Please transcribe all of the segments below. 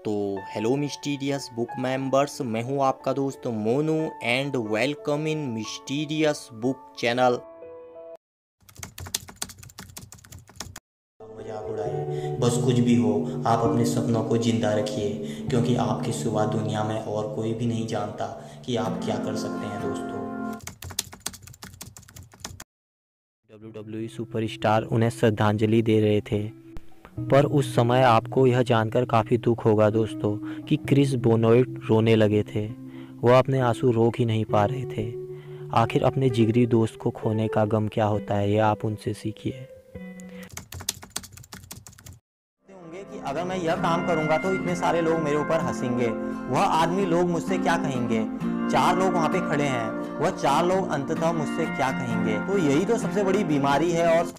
तो hello mysterious book members, मैं हूं आपका दोस्त Monu and welcome in mysterious book channel. मजाक उड़ाइए, बस कुछ भी हो आप अपने सपनों को जिंदा रखिए, क्योंकि आपके सिवा दुनिया में और कोई भी नहीं जानता कि आप क्या कर सकते हैं दोस्तों। WWE सुपरस्टार उन्हें श्रद्धांजलि दे रहे थे, पर उस समय आपको यह जानकर काफ़ी दुख होगा दोस्तों कि क्रिस बेनोइट रोने लगे थे। वह अपने आंसू रोक ही नहीं पा रहे थे। आखिर अपने जिगरी दोस्त को खोने का गम क्या होता है, यह आप उनसे सीखिए। होंगे कि अगर मैं यह काम करूंगा तो इतने सारे लोग मेरे ऊपर हंसेंगे, वह आदमी लोग मुझसे क्या कहेंगे। 4 लोग वहां पे खड़े हैं, वह 4 लोग अंततः मुझसे क्या कहेंगे। तो यही तो सबसे बड़ी बीमारी है। और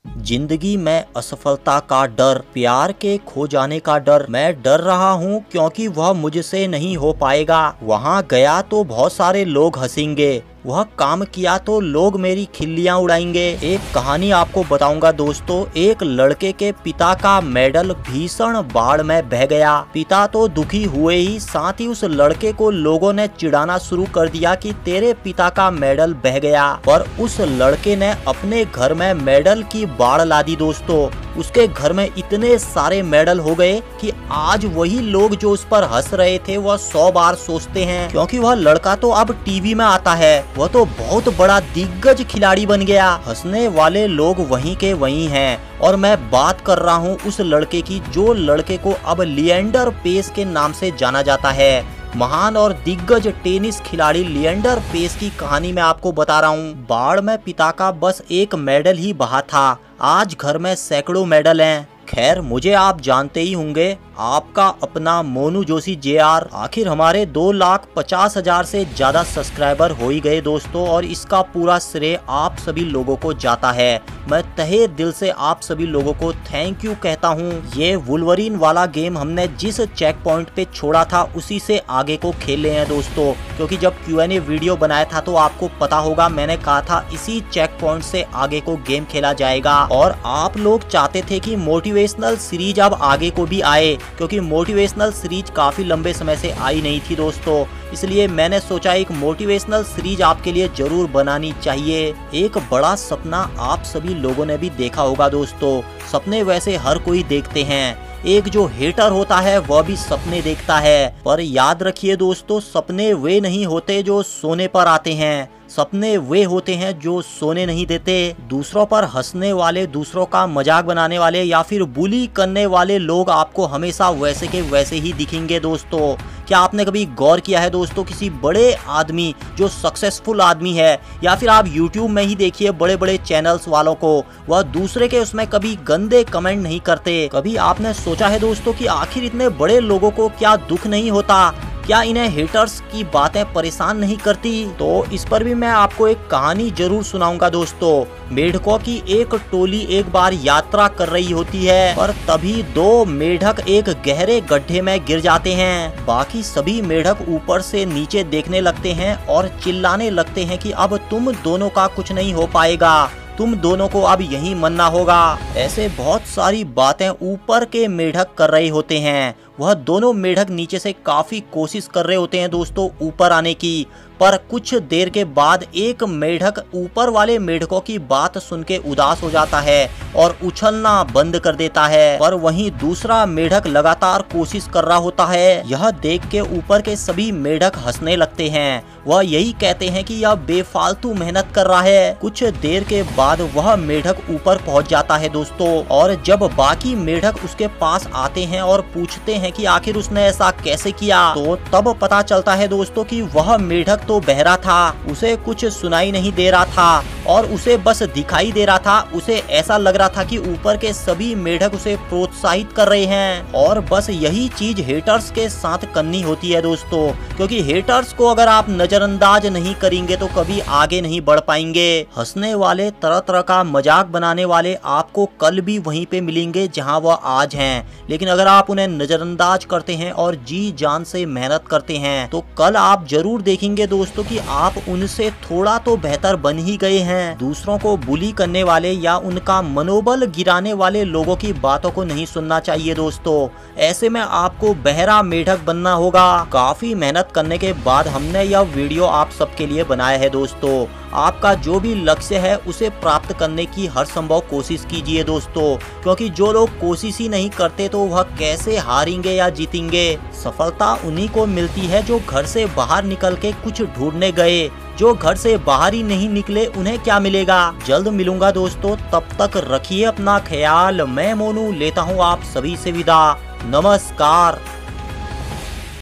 जिंदगी में असफलता का डर, प्यार के खो जाने का डर। मैं डर रहा हूँ क्योंकि वह मुझसे नहीं हो पाएगा। वहाँ गया तो बहुत सारे लोग हंसेंगे, वह काम किया तो लोग मेरी खिल्लियां उड़ाएंगे। एक कहानी आपको बताऊंगा दोस्तों। एक लड़के के पिता का मेडल भीषण बाढ़ में बह गया। पिता तो दुखी हुए ही, साथ ही उस लड़के को लोगों ने चिढ़ाना शुरू कर दिया कि तेरे पिता का मेडल बह गया। पर उस लड़के ने अपने घर में मेडल की बाढ़ ला दी दोस्तों। उसके घर में इतने सारे मेडल हो गए कि आज वही लोग जो उस पर हंस रहे थे वह 100 बार सोचते हैं, क्योंकि वह लड़का तो अब टीवी में आता है, वह तो बहुत बड़ा दिग्गज खिलाड़ी बन गया। हंसने वाले लोग वहीं के वहीं हैं। और मैं बात कर रहा हूँ उस लड़के की जो लड़के को अब लिएंडर पेस के नाम से जाना जाता है। महान और दिग्गज टेनिस खिलाड़ी लिएंडर पेस की कहानी मैं आपको बता रहा हूँ। बाढ़ में पिता का बस एक मेडल ही बहा था, आज घर में सैकड़ों मेडल हैं। खैर, मुझे आप जानते ही होंगे, आपका अपना मोनू जोशी JR। आखिर हमारे 2,50,000 से ज्यादा सब्सक्राइबर हो ही गए दोस्तों, और इसका पूरा श्रेय आप सभी लोगों को जाता है। मैं तहे दिल से आप सभी लोगों को थैंक यू कहता हूँ। ये वुल्वरीन वाला गेम हमने जिस चेक पॉइंट पे छोड़ा था उसी से आगे को खेले हैं दोस्तों, क्योंकि जब Q&A वीडियो बनाया था तो आपको पता होगा मैंने कहा था इसी चेक पॉइंट से आगे को गेम खेला जाएगा। और आप लोग चाहते थे कि मोटिवेशनल सीरीज अब आगे को भी आए, क्योंकि मोटिवेशनल सीरीज काफी लंबे समय से आई नहीं थी दोस्तों। इसलिए मैंने सोचा एक मोटिवेशनल सीरीज आपके लिए जरूर बनानी चाहिए। एक बड़ा सपना आप सभी लोगों ने भी देखा होगा दोस्तों। सपने वैसे हर कोई देखते हैं, एक जो हेटर होता है वह भी सपने देखता है। पर याद रखिए दोस्तों, सपने वे नहीं होते जो सोने पर आते हैं, सपने वे होते हैं जो सोने नहीं देते। दूसरों पर हंसने वाले, दूसरों का मजाक बनाने वाले या फिर बुली करने वाले लोग आपको हमेशा वैसे के वैसे ही दिखेंगे दोस्तों। क्या आपने कभी गौर किया है दोस्तों, किसी बड़े आदमी जो सक्सेसफुल आदमी है, या फिर आप YouTube में ही देखिए बड़े बड़े चैनल्स वालों को, वह दूसरे के उसमें कभी गंदे कमेंट नहीं करते। कभी आपने सोचा है दोस्तों कि आखिर इतने बड़े लोगों को क्या दुख नहीं होता, क्या इन्हें हेटर्स की बातें परेशान नहीं करती? तो इस पर भी मैं आपको एक कहानी जरूर सुनाऊंगा दोस्तों। मेढकों की एक टोली एक बार यात्रा कर रही होती है, पर तभी 2 मेढक एक गहरे गड्ढे में गिर जाते हैं। बाकी सभी मेढक ऊपर से नीचे देखने लगते हैं और चिल्लाने लगते हैं कि अब तुम दोनों का कुछ नहीं हो पाएगा, तुम दोनों को अब यहीं मरना होगा। ऐसे बहुत सारी बातें ऊपर के मेढक कर रहे होते हैं। वह दोनों मेढक नीचे से काफी कोशिश कर रहे होते हैं दोस्तों ऊपर आने की, पर कुछ देर के बाद एक मेढक ऊपर वाले मेढकों की बात सुन के उदास हो जाता है और उछलना बंद कर देता है। पर वहीं दूसरा मेढक लगातार कोशिश कर रहा होता है। यह देख के ऊपर के सभी मेढक हंसने लगते हैं। वह यही कहते हैं कि यह बेफालतू मेहनत कर रहा है। कुछ देर के बाद वह मेढक ऊपर पहुंच जाता है दोस्तों, और जब बाकी मेढक उसके पास आते हैं और पूछते हैं कि आखिर उसने ऐसा कैसे किया, तो तब पता चलता है दोस्तों कि वह मेढक तो बहरा था, उसे कुछ सुनाई नहीं दे रहा था और उसे बस दिखाई दे रहा था। उसे ऐसा लग रहा था कि ऊपर के सभी मेढक उसे प्रोत्साहित कर रहे हैं। और बस यही चीज हेटर्स के साथ करनी होती है दोस्तों, क्योंकि हेटर्स को अगर आप नजरअंदाज नहीं करेंगे तो कभी आगे नहीं बढ़ पाएंगे। हंसने वाले, तरह तरह का मजाक बनाने वाले आपको कल भी वहीं पे मिलेंगे जहां वह आज हैं, लेकिन अगर आप उन्हें नजरअंदाज करते हैं और जी जान से मेहनत करते हैं तो कल आप जरूर देखेंगे दोस्तों कि आप उनसे थोड़ा तो बेहतर बन ही गए हैं। हैं। दूसरों को बुली करने वाले या उनका मनोबल गिराने वाले लोगों की बातों को नहीं सुनना चाहिए दोस्तों। ऐसे में आपको बहरा मेढक बनना होगा। काफी मेहनत करने के बाद हमने यह वीडियो आप सबके लिए बनाया है दोस्तों। आपका जो भी लक्ष्य है उसे प्राप्त करने की हर संभव कोशिश कीजिए दोस्तों, क्योंकि जो लोग कोशिश ही नहीं करते तो वह कैसे हारेंगे या जीतेंगे। सफलता उन्हीं को मिलती है जो घर से बाहर निकल के कुछ ढूंढने गए। जो घर से बाहर ही नहीं निकले उन्हें क्या मिलेगा। जल्द मिलूंगा दोस्तों, तब तक रखिए अपना ख्याल। मैं मोनू लेता हूँ आप सभी से विदा। नमस्कार।